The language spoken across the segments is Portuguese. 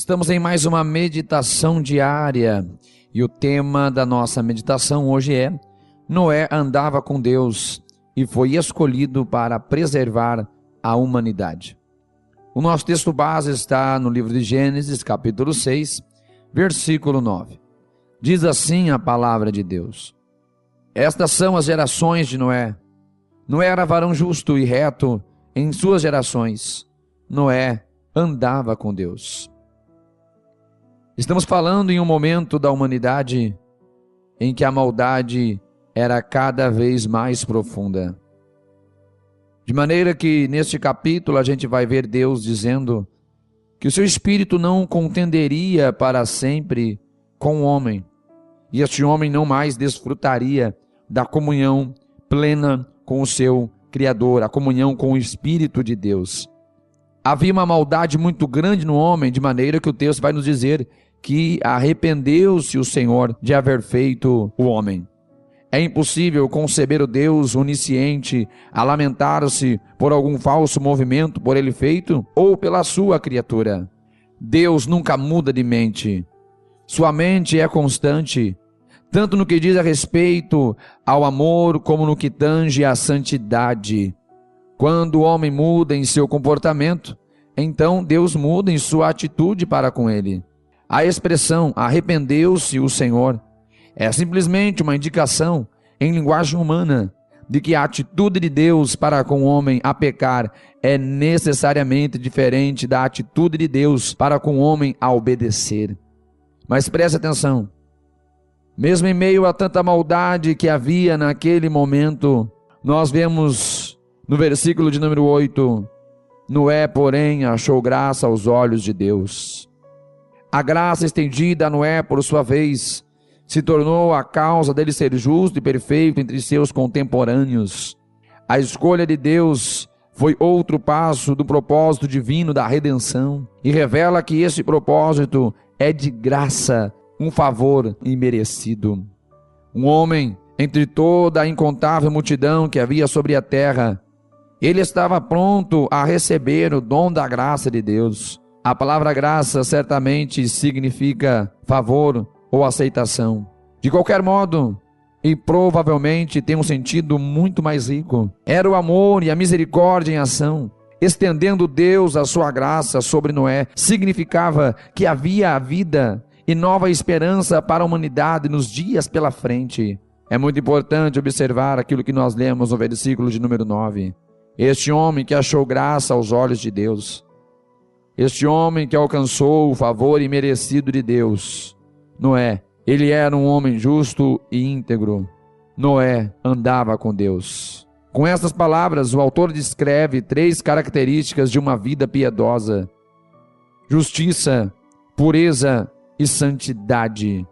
Estamos em mais uma meditação diária e o tema da nossa meditação hoje é: Noé andava com Deus e foi escolhido para preservar a humanidade. O nosso texto base está no livro de Gênesis, capítulo 6, versículo 9. Diz assim a palavra de Deus: Estas são as gerações de Noé. Noé era varão justo e reto em suas gerações. Noé andava com Deus. Estamos falando em um momento da humanidade em que a maldade era cada vez mais profunda. De maneira que neste capítulo a gente vai ver Deus dizendo que o seu espírito não contenderia para sempre com o homem, e este homem não mais desfrutaria da comunhão plena com o seu Criador, a comunhão com o Espírito de Deus. Havia uma maldade muito grande no homem, de maneira que o texto vai nos dizer que arrependeu-se o Senhor de haver feito o homem. É impossível conceber o Deus onisciente a lamentar-se por algum falso movimento por ele feito ou pela sua criatura. Deus nunca muda de mente. Sua mente é constante, tanto no que diz a respeito ao amor como no que tange à santidade. Quando o homem muda em seu comportamento, então Deus muda em sua atitude para com ele. A expressão arrependeu-se o Senhor é simplesmente uma indicação em linguagem humana de que a atitude de Deus para com o homem a pecar é necessariamente diferente da atitude de Deus para com o homem a obedecer. Mas preste atenção, mesmo em meio a tanta maldade que havia naquele momento, nós vemos no versículo de número 8, Noé, porém, achou graça aos olhos de Deus. A graça estendida a Noé, por sua vez, se tornou a causa dele ser justo e perfeito entre seus contemporâneos. A escolha de Deus foi outro passo do propósito divino da redenção e revela que esse propósito é de graça, um favor imerecido. Um homem, entre toda a incontável multidão que havia sobre a terra, ele estava pronto a receber o dom da graça de Deus. A palavra graça certamente significa favor ou aceitação. De qualquer modo, e provavelmente tem um sentido muito mais rico, era o amor e a misericórdia em ação. Estendendo Deus a sua graça sobre Noé, significava que havia a vida e nova esperança para a humanidade nos dias pela frente. É muito importante observar aquilo que nós lemos no versículo de número 9. Este homem que achou graça aos olhos de Deus, este homem que alcançou o favor imerecido de Deus, Noé, ele era um homem justo e íntegro. Noé andava com Deus. Com essas palavras, o autor descreve 3 características de uma vida piedosa: justiça, pureza e santidade.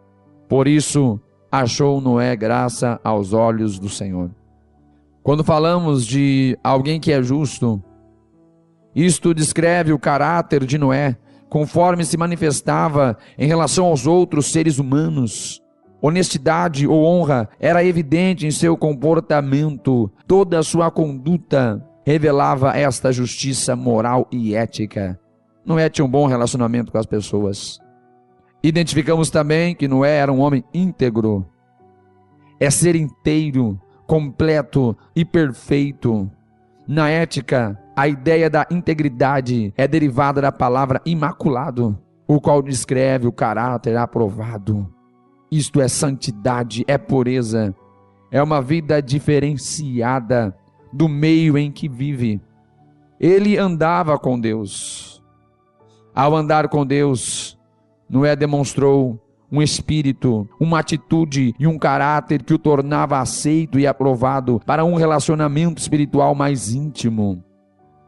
Por isso, achou Noé graça aos olhos do Senhor. Quando falamos de alguém que é justo, isto descreve o caráter de Noé, conforme se manifestava em relação aos outros seres humanos. Honestidade ou honra era evidente em seu comportamento. Toda a sua conduta revelava esta justiça moral e ética. Noé tinha um bom relacionamento com as pessoas. Identificamos também que Noé era um homem íntegro. É ser inteiro, completo e perfeito. Na ética, a ideia da integridade é derivada da palavra imaculado, o qual descreve o caráter aprovado. Isto é santidade, é pureza, é uma vida diferenciada do meio em que vive. Ele andava com Deus. Ao andar com Deus, Noé demonstrou um espírito, uma atitude e um caráter que o tornava aceito e aprovado para um relacionamento espiritual mais íntimo.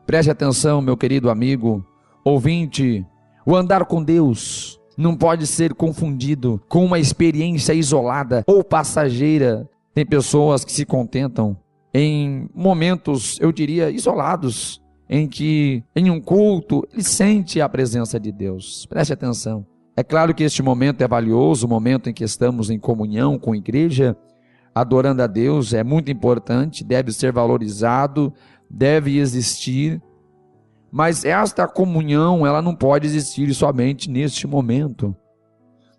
Preste atenção, meu querido amigo, ouvinte, o andar com Deus não pode ser confundido com uma experiência isolada ou passageira. Tem pessoas que se contentam em momentos, eu diria, isolados, em que em um culto ele sente a presença de Deus. Preste atenção. É claro que este momento é valioso, o momento em que estamos em comunhão com a igreja, adorando a Deus, é muito importante, deve ser valorizado, deve existir, Mas esta comunhão, ela não pode existir somente neste momento.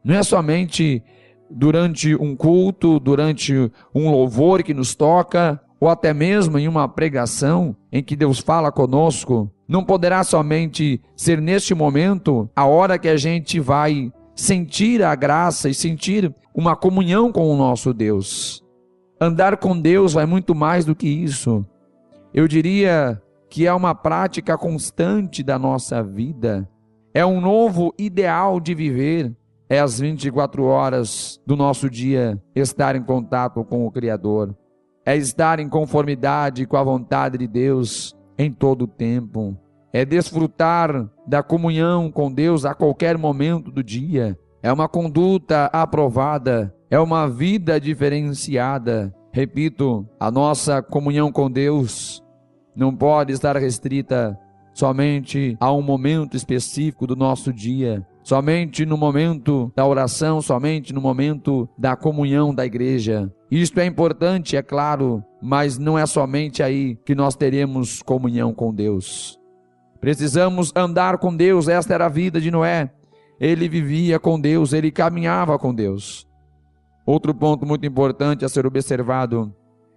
Não é somente durante um culto, durante um louvor que nos toca, ou até mesmo em uma pregação em que Deus fala conosco. Não poderá somente ser neste momento a hora que a gente vai sentir a graça e sentir uma comunhão com o nosso Deus. Andar com Deus vai muito mais do que isso. Eu diria que é uma prática constante da nossa vida. É um novo ideal de viver. É as 24 horas do nosso dia estar em contato com o Criador. É estar em conformidade com a vontade de Deus em todo o tempo. É desfrutar da comunhão com Deus a qualquer momento do dia. É uma conduta aprovada. É uma vida diferenciada. Repito, a nossa comunhão com Deus não pode estar restrita somente a um momento específico do nosso dia, somente no momento da oração, somente no momento da comunhão da igreja. Isto é importante, é claro, mas não é somente aí que nós teremos comunhão com Deus. Precisamos andar com Deus. Esta era a vida de Noé. Ele vivia com Deus, ele caminhava com Deus. Outro ponto muito importante a ser observado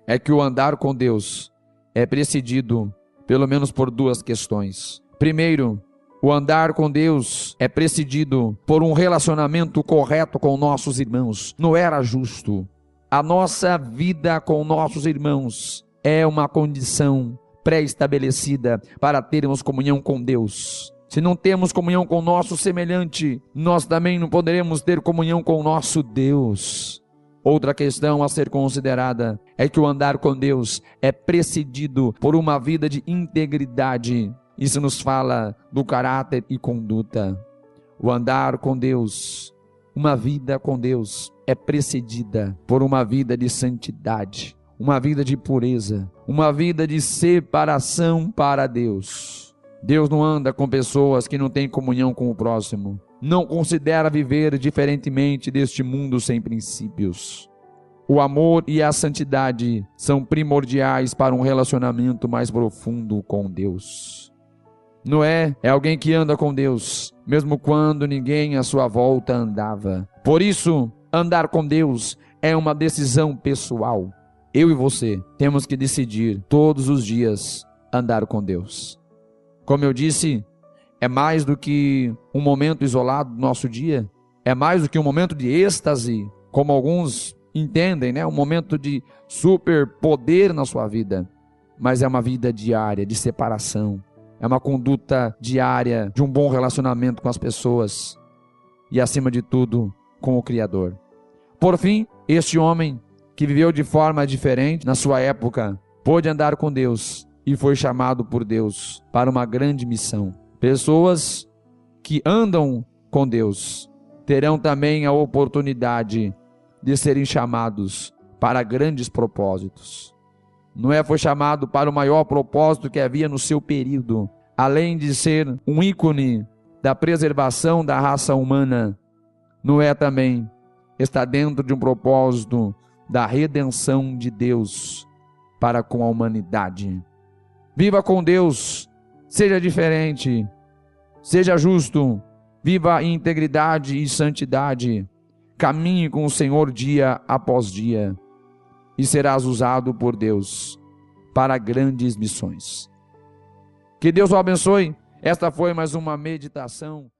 é que o andar com Deus é precedido pelo menos por duas questões. Primeiro, o andar com Deus é precedido por um relacionamento correto com nossos irmãos. Noé era justo. A nossa vida com nossos irmãos é uma condição pré-estabelecida para termos comunhão com Deus. Se não temos comunhão com o nosso semelhante, nós também não poderemos ter comunhão com o nosso Deus. Outra questão a ser considerada é que o andar com Deus é precedido por uma vida de integridade. Isso nos fala do caráter e conduta. O andar com Deus, uma vida com Deus, é precedida por uma vida de santidade, uma vida de pureza, uma vida de separação para Deus. Deus não anda com pessoas que não têm comunhão com o próximo. Não considera viver diferentemente deste mundo sem princípios. O amor e a santidade são primordiais para um relacionamento mais profundo com Deus. Noé é alguém que anda com Deus, mesmo quando ninguém à sua volta andava. Por isso, andar com Deus é uma decisão pessoal. Eu e você temos que decidir todos os dias andar com Deus. Como eu disse, é mais do que um momento isolado do nosso dia, é mais do que um momento de êxtase, como alguns entendem, né? Um momento de superpoder na sua vida, mas é uma vida diária de separação, é uma conduta diária de um bom relacionamento com as pessoas e, acima de tudo, com o Criador. Por fim, este homem que viveu de forma diferente na sua época, pôde andar com Deus e foi chamado por Deus para uma grande missão. Pessoas que andam com Deus terão também a oportunidade de serem chamados para grandes propósitos. Noé foi chamado para o maior propósito que havia no seu período, além de ser um ícone da preservação da raça humana. Noé também está dentro de um propósito da redenção de Deus para com a humanidade. Viva com Deus, seja diferente, seja justo, viva em integridade e santidade, caminhe com o Senhor dia após dia e serás usado por Deus para grandes missões. Que Deus o abençoe. Esta foi mais uma meditação.